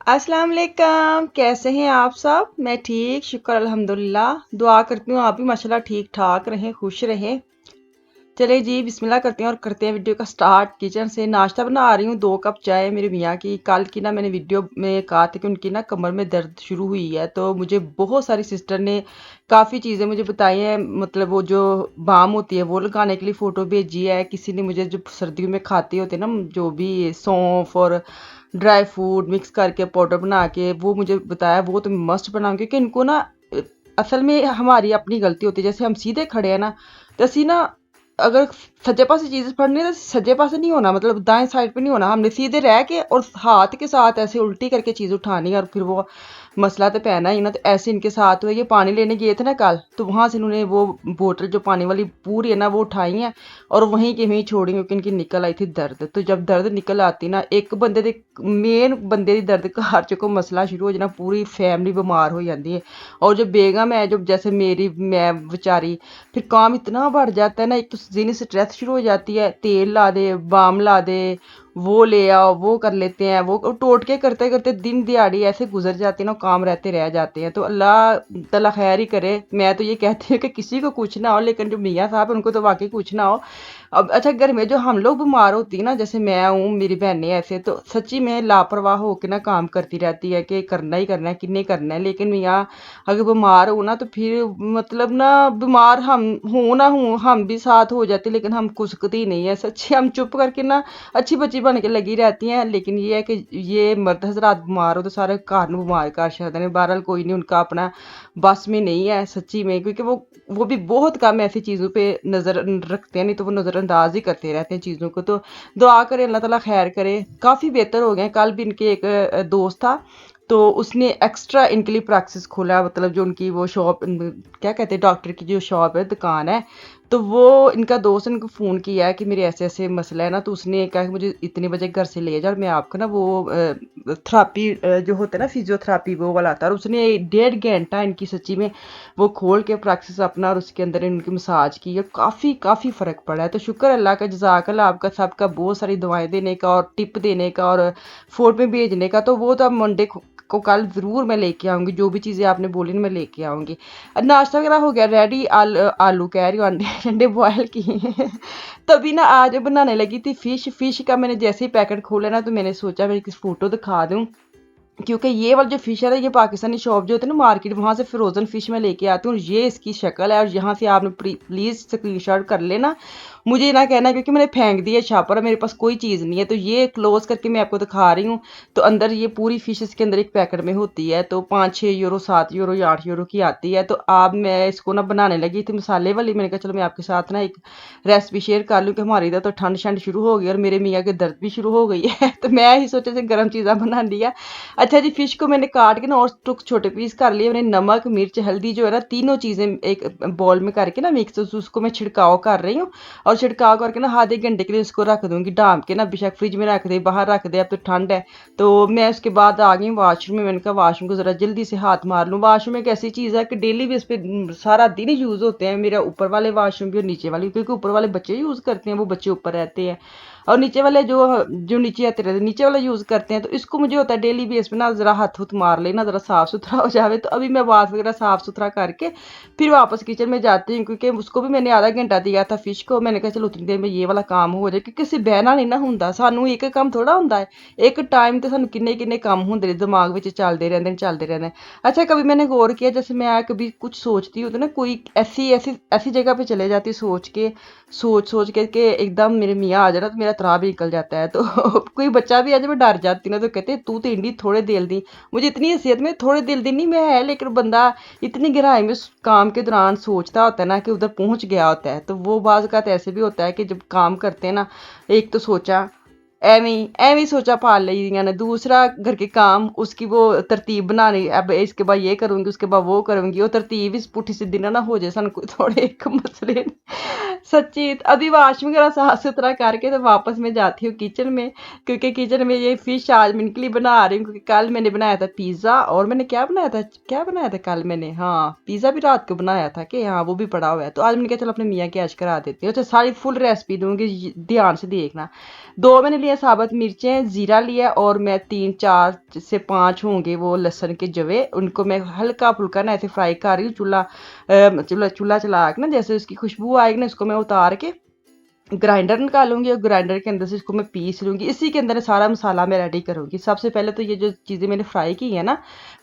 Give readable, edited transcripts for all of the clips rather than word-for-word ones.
अस्सलाम वालेकुम। कैसे हैं आप सब? मैं ठीक, शुक्र अल्हम्दुलिल्लाह। दुआ करती हूँ आप भी माशाल्लाह ठीक ठाक रहें, खुश रहें। चले जी बिस्मिल्लाह करते हैं और करते हैं वीडियो का स्टार्ट। किचन से नाश्ता बना रही हूँ, 2 कप चाय मेरे मियाँ की। कल की ना मैंने वीडियो में कहा था कि उनकी ना कमर में दर्द शुरू हुई है, तो मुझे बहुत सारी सिस्टर ने काफ़ी चीज़ें मुझे बताई हैं। मतलब वो जो बाम होती है वो लगाने के लिए फ़ोटो भेजी है। किसी ने मुझे जो सर्दियों में खाते होते हैं ना, जो भी सौंफ और ड्राई फ्रूट मिक्स करके पाउडर बना के, वो मुझे बताया वो तो मस्ट बनाऊँ, क्योंकि इनको ना असल में हमारी अपनी गलती होती है। जैसे हम सीधे खड़े हैं ना, तो असी ना अगर सज्जे पासे चीज़ फड़नी है तो सज्जे पासे नहीं होना, मतलब दाएं साइड पे नहीं होना। हमने सीधे रह के और हाथ के साथ ऐसे उल्टी करके चीज़ उठानी है, और फिर वो मसला तो पैना ही ना। तो ऐसे इनके साथ हुआ। ये पानी लेने गए थे ना कल, तो वहाँ से इन्होंने वो बोतल जो पानी वाली पूरी है ना वो उठाई है और वहीं के वहीं छोड़ी, क्योंकि इनकी निकल आई थी दर्द। तो जब दर्द निकल आती ना, एक बंदे दे मेन बंदे दी दर्द घर च कोई मसला शुरू हो जाना, पूरी फैमिली बीमार हो जाती है। और जो बेगम है, जो जैसे मेरी मैं बेचारी, फिर काम इतना बढ़ जाता है ना। एक तो दिन स्ट्रेस शुरू हो जाती है, तेल ला दे, बाम ला दे, वो ले आओ, वो कर लेते हैं, वो टोटके करते करते दिन दिहाड़ी ऐसे गुजर जाती है ना, काम रहते रह जाते हैं। तो अल्लाह तला खैर ही करे। मैं तो ये कहती हूँ कि किसी को कुछ ना हो, लेकिन जो मियाँ साहब है उनको तो वाकई कुछ ना हो। अब अच्छा, घर में जो हम लोग बीमार होती है ना, जैसे मैं हूँ, मेरी बहनें ऐसे, तो सच्ची में लापरवाह होकर ना काम करती रहती है कि करना ही करना है, किन्ने करना है। लेकिन मियाँ अगर बीमार हो ना, तो फिर मतलब ना, बीमार हम हो ना हो, हम भी साथ हो जाते, लेकिन हम कुसकती नहीं है। सच्ची हम चुप करके ना अच्छी बच्ची बन के लगी रहती हैं। लेकिन ये है कि ये मर्द हजरात बीमार हो तो सारे घर में बीमार कर छड़ते हैं। बहरहाल कोई नहीं, उनका अपना बस में नहीं है सच्ची में, क्योंकि वो भी बहुत कम ऐसी चीज़ों पे नज़र रखते हैं, नहीं तो वो नज़रअंदाज ही करते रहते हैं चीज़ों को। तो दुआ करें अल्लाह ताला खैर करे। काफ़ी बेहतर हो गए। कल भी इनके एक दोस्त था, तो उसने एक्स्ट्रा इनके लिए प्रैक्टिस खोला, मतलब जो उनकी वो शॉप, क्या कहते हैं, डॉक्टर की जो शॉप है, दुकान है। तो वो इनका दोस्त ने इनको फ़ोन किया है कि मेरे ऐसे ऐसे मसला है ना, तो उसने कहा कि मुझे इतने बजे घर से ले जाओ और मैं आपको ना वो थेरापी जो होता है ना, फिजियोथेरापी, वो वाला आता है। और उसने 1.5 घंटा इनकी सच्ची में वो खोल के प्रैक्टिस अपना, और उसके अंदर इनकी मसाज की, और काफ़ी काफ़ी फ़र्क पड़ा है। तो शुक्र अल्लाह का, जज़ाकल्लाह आपका सबका, बहुत सारी दवाएं देने का और टिप देने का और फ़ोन में भेजने का। तो वो तो अब मंडे को कल ज़रूर मैं लेके आऊँगी, जो भी चीज़ें आपने बोली ना मैं लेके आऊँगी। नाश्ता वगैरह हो गया रेडी। आलू कह रही हूँ, अंडे अंडे बॉयल किए हैं। तभी ना आज बनाने लगी थी फिश का। मैंने जैसे ही पैकेट खोला ना, तो मैंने सोचा मैं किस फ़ोटो दिखा दूँ, क्योंकि ये वाला जो फ़िश है ना, ये पाकिस्तानी शॉप जो होती है ना मार्केट, वहाँ से फ्रोज़न फ़िश मैं लेके आती हूँ। ये इसकी शक्ल है, और यहाँ से आपने प्लीज़ स्क्रीनशॉट कर लेना, मुझे ना कहना, क्योंकि मैंने फेंक दिया छापर, मेरे पास कोई चीज़ नहीं है। तो ये क्लोज करके मैं आपको दिखा रही हूँ। तो अंदर ये पूरी फ़िश इसके अंदर एक पैकेट में होती है, तो 5-6 यूरो, 7 यूरो या 8 यूरो की आती है। तो अब मैं इसको ना बनाने लगी थी मसाले वाली। मैंने कहा चलो मैं आपके साथ ना एक रेसिपी शेयर कर लूँ, कि हमारी इधर तो ठंड शंड शुरू हो गई और मेरे मियाँ के दर्द भी शुरू हो गई है। तो मैं ही सोचा से गर्म चीज़ा बना लिया। अच्छा जी, फिश को मैंने काट के ना और छोटे पीस कर लिए। मैंने नमक, मिर्च, हल्दी जो है ना, तीनों चीज़ें एक बॉल में करके ना मिक्स, उसको मैं छिड़काव कर रही हूँ। और छिड़काव करके ना आधे घंटे के लिए उसको रख दूँगी ढाँप के ना, बेशक फ्रिज में रख दे, बाहर रख दे, अब तो ठंड है। तो मैं उसके बाद आ गई वॉशरूम में। मैंने कहा वॉशरूम को ज़रा जल्दी से हाथ मार लूँ। वॉशरूम एक ऐसी चीज़ है कि डेली बेस पे सारा दिन यूज़ होते हैं। मेरा ऊपर वाले वॉशरूम भी और नीचे वाली, क्योंकि ऊपर वाले बच्चे यूज़ करते हैं, वो बच्चे ऊपर रहते हैं, और नीचे वाले जो जो नीचे आते रहते हैं, नीचे वाला यूज़ करते हैं। तो इसको मुझे होता है डेली बेस पे ना ज़रा हाथ हुथ मार लेना, ज़रा साफ़ सुथरा हो जावे। तो अभी मैं बाथ वगैरह साफ़ सुथरा करके फिर वापस किचन में जाती हूँ, क्योंकि उसको भी मैंने आधा घंटा दिया था फिश को। मैंने कहा चलो उतनी देर में ये वाला काम हो जाए, क्योंकि ਅਸੀਂ ਬਹਿਣਾ नहीं ना ਹੁੰਦਾ, ਸਾਨੂੰ एक ਕੰਮ थोड़ा ਹੁੰਦਾ है, एक टाइम ਤੇ ਸਾਨੂੰ किन्ने किन्ने काम होंगे दिमाग में चलते रहते हैं चलते रहते हैं। अच्छा, कभी मैंने गौर किया, जैसे मैं कभी कुछ सोचती हूँ तो ना, कोई ऐसी ऐसी ऐसी जगह पे चले जाती सोच के, सोच सोच के कि एकदम मेरे मियाँ आ जाना, तो मेरा तरा भी निकल जाता है। तो कोई बच्चा भी आ जाए, मैं डर जाती हूँ ना, तो कहते हैं तू तो इंडी थोड़े दिल दी। मुझे इतनी हैसियत में थोड़े दिल दी नहीं मैं है, लेकिन बंदा इतनी गहराई में उस काम के दौरान सोचता होता है ना, कि उधर पहुंच गया होता है। तो वो बाज़ का ऐसे भी होता है कि जब काम करते हैं ना, एक तो सोचा एवें ही सोचा पाल ली ने, दूसरा घर के काम, उसकी वो तरतीब बनानी, अब इसके बाद ये करूँगी, उसके बाद वो करूँगी, वो तरतीब इस पुठी सीधी ना हो जाए, सन कोई थोड़े एक मसले सच्ची। अभी वाशरूम वगैरह साफ सुथरा करके तो वापस मैं जाती हूँ किचन में, क्योंकि किचन में ये फिश आज मैं इनके लिए बना रही हूँ, क्योंकि कल मैंने बनाया था पिज़्ज़ा। और मैंने क्या बनाया था कल मैंने, हाँ पिज़्ज़ा भी रात को बनाया था, कि हाँ वो भी पड़ा हुआ है। तो आज मैंने कहा चलो अपने मियाँ की आज करा देती हूँ। अच्छा, सारी फुल रेसिपी दूंगी, ध्यान से देखना। दो मैंने लिए है साबुत मिर्चें, ज़ीरा लिया और मैं 3-4 से 5 होंगे वो लहसुन के जवे, उनको मैं हल्का फुल्का ना ऐसे फ्राई कर रही हूँ। चूल्हा चला के ना, जैसे उसकी खुशबू आएगी ना, उसको मैं उतार के ग्राइंडर निकालूंगी और ग्राइंडर के अंदर से इसको मैं पीस लूँगी। इसी के अंदर सारा मसाला मैं रेडी करूँगी। सबसे पहले तो ये जो चीज़ें मैंने फ्राई की है ना,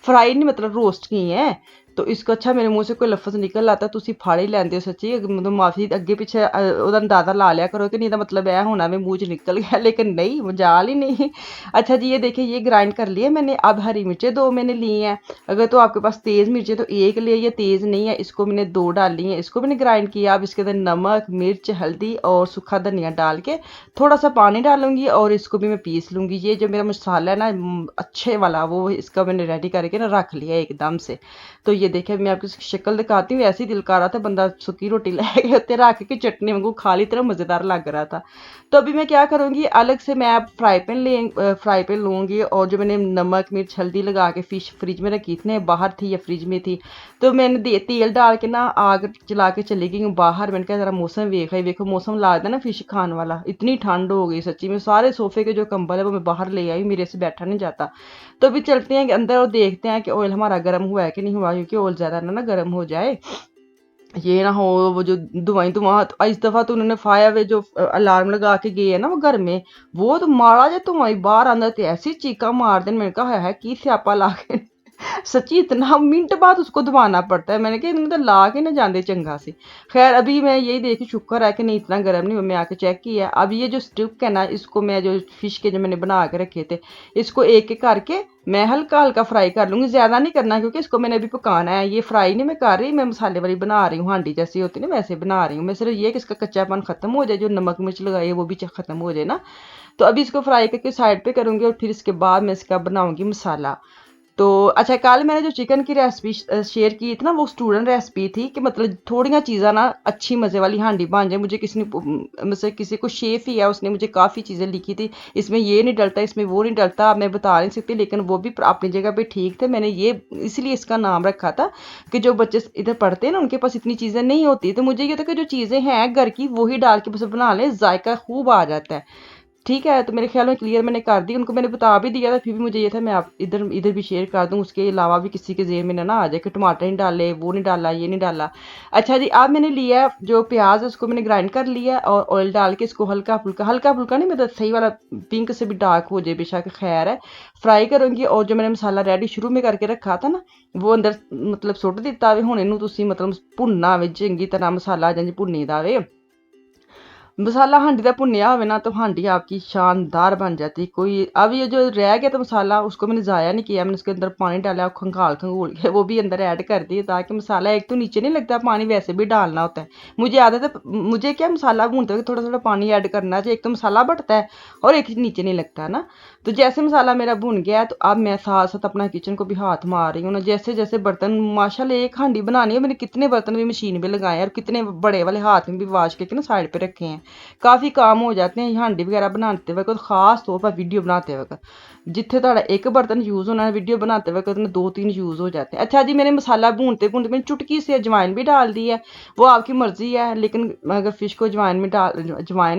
फ्राई नहीं मतलब रोस्ट की हैं, तो इसको अच्छा मेरे मूँह से कोई लफ्ज़ निकल आता तुसी फाड़ ही लैंदे हो सच्ची, मतलब माफ़ी अगे पिछे ओहदा अंदाज़ा ला लिया करो कि नहीं, मतलब है होना मैं मूँह च निकल गया, लेकिन नहीं, मजाल ही नहीं। अच्छा जी, ये देखिए ये ग्राइंड कर लिया मैंने। अब हरी मिर्चें 2 मैंने ली हैं। अगर तो आपके पास तेज़ मिर्चें तो 1 ले, ये तेज़ नहीं है, इसको मैंने 2 डाली हैं, इसको मैंने ग्राइंड किया। अब इसके अंदर नमक, मिर्च, हल्दी और सूखा धनिया डाल के थोड़ा सा पानी डालूंगी और इसको भी मैं पीस लूँगी। ये जो मेरा मसाला है ना अच्छे वाला, वो इसका मैंने रेडी करके ना रख लिया एकदम से। तो ये देखिए मैं आपको शक्ल दिखाती हूँ, ऐसे ही दिल कर रहा था बंदा सुखी रोटी लेके उत्ते रख के चटनी वांगू खा ली, इतना मज़ेदार लग रहा था। तो अभी मैं क्या करूँगी, अलग से मैं फ्राई पैन लूँगी और जो मैंने नमक, मिर्च, हल्दी लगा के फ़िश फ्रिज में रखी थी ना, बाहर थी या फ्रिज में थी, तो मैंने तेल डाल के ना आग चला के चली गई हूँ बाहर। मैंने कहा ज़रा मौसम देखो मौसम लगता ना फिश खाने वाला, इतनी ठंड हो गई सच्ची में। सारे सोफे के जो कंबल है वो मैं बाहर ले आई, मेरे से बैठा नहीं जाता। तो अभी चलते हैं अंदर और देखते हैं कि ऑयल हमारा गर्म हुआ है कि नहीं हुआ, क्योंकि ऑयल ज़्यादा ना गर्म हो जाए, ये ना हो वो जो धुआं। तो इस दफ़ा तो उन्होंने फायर वे जो अलार्म लगा के गए है ना वो घर में, वो तो माड़ा जा धुआं बाहर आंदा ते ऐसी चीका मार देन। मैंने कहा है की स्यापा ला के सच्ची इतना मिनट बाद उसको दबाना पड़ता है। मैंने कहा इनमें तो ला के ना जाते चंगा सी। खैर अभी मैं यही देखी, शुक्र है कि नहीं इतना गर्म नहीं हुआ, मैं आके चेक किया। अब ये जो स्टिक है ना, इसको मैं जो फिश के जो मैंने बना के रखे थे, इसको एक एक करके मैं हल्का हल्का फ्राई कर लूँगी, ज़्यादा नहीं करना क्योंकि इसको मैंने अभी पकाना है। ये फ्राई नहीं मैं कर रही, मैं मसाले वाली बना रही हूँ, हांडी जैसी होती है ना वैसे बना रही हूँ मैं। सिर्फ ये कि इसका कच्चापन खत्म हो जाए, जो नमक मिर्च लगाई है वो भी खत्म हो जाए ना। तो अभी इसको फ्राई करके साइड पे करूँगी और फिर इसके बाद मैं इसका बनाऊँगी मसाला। तो अच्छा, कल मैंने जो चिकन की रेसिपी शेयर की थी ना, वो स्टूडेंट रेसिपी थी कि मतलब थोड़ियाँ चीज़ें ना अच्छी मज़े वाली हांडी बन जाए। मुझे किसी ने मतलब किसी को शेफ़ ही है, उसने मुझे काफ़ी चीज़ें लिखी थी, इसमें ये नहीं डलता, इसमें वो नहीं डलता, मैं बता नहीं सकती, लेकिन वो भी अपनी जगह पे ठीक थे। मैंने ये इसलिए इसका नाम रखा था कि जो बच्चे इधर पढ़ते हैं ना, उनके पास इतनी चीज़ें नहीं होती, तो मुझे ये था कि जो चीज़ें हैं घर की वही डाल के बस बना लें, जायका खूब आ जाता है। ठीक है, तो मेरे ख्याल में क्लियर मैंने कर दी, उनको मैंने बता भी दिया था, फिर भी मुझे ये था मैं आप इधर इधर भी शेयर कर दूँ, उसके अलावा भी किसी के ज़हन में ना आ जाए कि टमाटर नहीं डाले, वो नहीं डाला, ये नहीं डाला। अच्छा जी, अब मैंने लिया जो प्याज है उसको मैंने ग्राइंड कर लिया और ऑयल डाल के इसको हल्का फुल्का नहीं, मतलब सही वाला पिंक से भी डार्क हो जाए बेशक खैर है, फ्राई करूँगी। और जो मैंने मसाला रेडी शुरू में करके रखा था ना, वो अंदर मतलब सुੱਟ ਦਿੱਤਾ ਵੇ। ਹੁਣ ਇਹਨੂੰ ਤੁਸੀਂ मतलब ਭੁੰਨਣਾ ਵੇ, ਚੰਗੀ ਤਰ੍ਹਾਂ ਮਸਾਲਾ ਜਿੰਜ ਭੁੰਨੀ ਦਾ ਵੇ। मसाला हांडी का भुनिया हो ना तो हांडी आपकी शानदार बन जाती। कोई अब ये जो रह गया तो मसाला, उसको मैंने ज़ाया नहीं किया, मैंने उसके अंदर पानी डाला, खंगाल के वो भी अंदर ऐड कर दिए, ताकि मसाला एक तो नीचे नहीं लगता, पानी वैसे भी डालना होता है। मुझे आदत है, मुझे क्या मसाला भूनते हुए थोड़ा थोड़ा पानी ऐड करना चाहिए, एक तो मसाला बढ़ता है और एक नीचे नहीं लगता है ना। तो जैसे मसाला मेरा भुन गया है, तो अब मैं साथ साथ अपना किचन को भी हाथ मार रही हूँ ना, जैसे जैसे बर्तन माशाल्लाह एक हांडी बनानी है, मैंने कितने बर्तन भी मशीन में लगाए हैं और कितने बड़े वाले हाथ में भी वाश करके ना साइड पे रखे हैं। काफ़ी काम हो जाते हैं हांडी वगैरह बनाते वक्त, ख़ास तौर पर वीडियो बनाते वक्त। जिथे तुहाड़ा एक बर्तन यूज़ होना है वीडियो बनाते वक्त, में 2-3 यूज़ हो जाते हैं। अच्छा जी, मैंने मसाला भूनते भूनते मैंने चुटकी से अजवाइन भी डाल दी है, वो आपकी मर्ज़ी है, लेकिन अगर फ़िश को अजवाइन में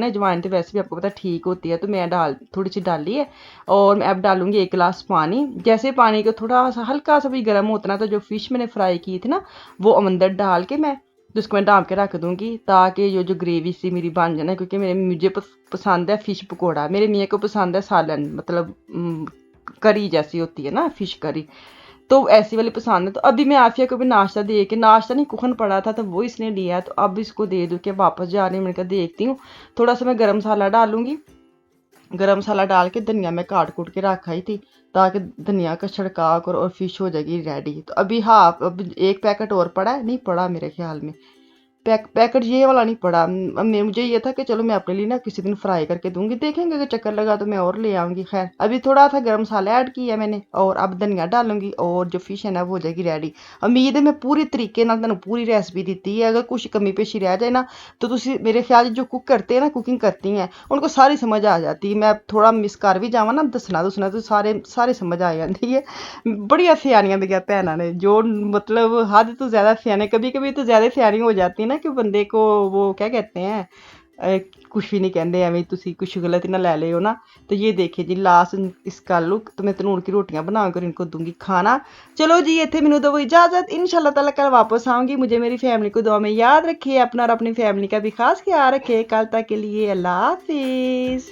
अजवाइन तो वैसे भी आपको पता ठीक होती है, तो मैं थोड़ी सी डाली है। और मैं अब डालूंगी 1 गिलास पानी। जैसे पानी को थोड़ा सा हल्का सा भी गर्म होता ना, तो जो फ़िश मैंने फ्राई की थी ना, वो अंदर डाल के मैं उसको मैं ढाँप के रख दूँगी, ताकि ये जो ग्रेवी सी मेरी बन जाए ना, क्योंकि मुझे पसंद है फ़िश पकौड़ा, मेरे मियाँ को पसंद है सालन, मतलब करी जैसी होती है ना फ़िश करी, तो ऐसी वाली पसंद है। तो अभी मैं आफिया को भी नाश्ता दे के, नाश्ता नहीं कुखन पड़ा था तो वो इसने लिया, तो अब इसको दे दूँ के वापस जा रही हूँ। मैंने कहा देखती हूँ, थोड़ा सा मैं गर्म मसाला डालूँगी। गरम मसाला डाल के धनिया मैं काट कूट के रखा ही थी, ताकि धनिया का छिड़काव करो और फिश हो जाएगी रेडी। तो अभी अब 1 पैकेट और पड़ा है, नहीं पड़ा मेरे ख्याल में, पैकेट ये वाला नहीं पड़ा। मुझे ये था कि चलो मैं अपने लिए ना किसी दिन फ्राई करके दूंगी, देखेंगे अगर चक्कर लगा तो मैं और ले आऊँगी। खैर अभी थोड़ा सा गर्म मसाला ऐड किया मैंने और अब धनिया डालूंगी और जो फिश है ना वो हो जाएगी रेडी। उम्मीद है मैं पूरी तरीके नाल तुहानूं पूरी रेसिपी दी है। अगर कुछ कमी पेशी रह जाए ना, तो तुसीं मेरे ख्याल जो कुक करते हैं ना, कुकिंग करती हैं, उनको सारी समझ आ जाती है। मैं थोड़ा मिस कर भी जावां ना दसना तो सारे समझ आ जाती है। बड़ियां सियानियां मेरियां भैनां ने, जो मतलब हद तो ज़्यादा सियाने, कभी कभी तो ज़्यादा सियानी हो जाती है ना, कि बंदे को वो क्या कहते हैं, कुछ भी नहीं कहते एवं तुम कुछ गलत ना ले लियो ना। तो ये देखिए जी लास्ट इस कल तो मैं तनूर की रोटियां बनाकर इनको दूंगी खाना। चलो जी इतने मैनू दो इजाजत, इंशाल्लाह ताला कल वापस आऊंगी। मुझे मेरी फैमिली को दुआ में याद रखिए, अपना और अपनी फैमिली का भी खास ख्याल रखिए। कल तक के लिए अल्लाह हाफिज।